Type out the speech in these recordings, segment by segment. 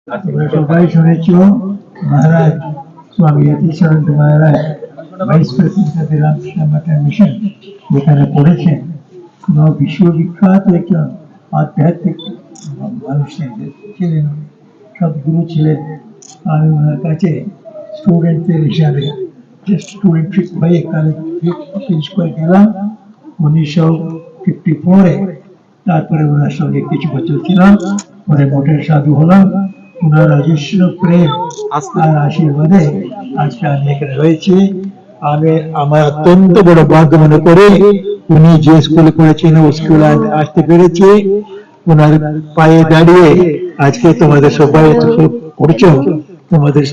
তোমরা সবাই শুনেছ মহারাজ স্বামী यतीश्वरानंद महाराज ভাইস প্রেসিডেন্ট রামকৃষ্ণ মঠের মিশন যেখানে পড়েছেন বিশ্ববিখ্যাত একজন আধ্যাত্মিক মানুষ ছিলেন, সদ্গুরু ছিলেন। আমি ওনার কাছে স্টুডেন্টের হিসাবে স্টুডেন্টশিপ হয়ে কলেজ করে গেলাম 1954-এ। তারপরে ওনার সঙ্গে কিছু বছর ছিলাম, পরে মঠের সাধু হলাম। ওনার অজস্র প্রেম আর আশীর্বাদে আজকে আমি এখানে রয়েছি। আমি আমার অত্যন্ত বড় ভাগ্য মনে করে উনি যে স্কুলে পড়েছেন ও স্কুলে আসতে পেরেছি। ওনার পায়ে দাঁড়িয়ে আজকে তোমাদের সবাই পড়ছো, তোমাদের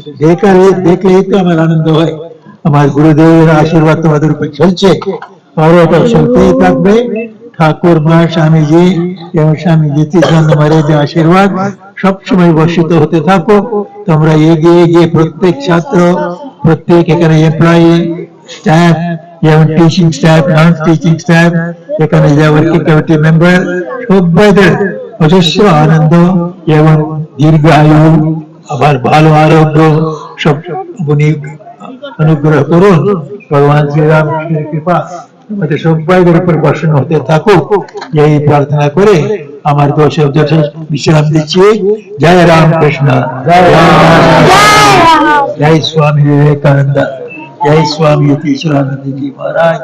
দেখলেই তো আমার আনন্দ হয়। আমার গুরুদেবের আশীর্বাদ তোমাদের উপর চলছে, আরো এটা চলতেই থাকবে। ঠাকুর মা স্বামীজি এবং স্বামী যতীন্দ্র মহারাজের আশীর্বাদ সবসময় বর্ষিত হতে থাকো। তোমরা এগিয়ে গিয়ে প্রত্যেক ছাত্র, প্রত্যেক এখানে এমপ্লয়ি, স্টাফ এবং teaching staff, non teaching staff, এখানে যে ওয়ার্কিং কমিটি মেম্বার, সবাইদের অজস্র আনন্দ এবং দীর্ঘায়ু, আবার ভালো আরোগ্য সব উনি অনুগ্রহ করুন। ভগবান শ্রীরামকৃষ্ণের কৃপা আমাদের সবাইদের উপর বর্ষণ হতে থাকুক, এই প্রার্থনা করে আমার দোষ বিশ্রাম দিচ্ছি। জয় রামকৃষ্ণ, জয় स्वामी विवेकानंद, जय स्वामी यतीश्वरानंद जी महाराज।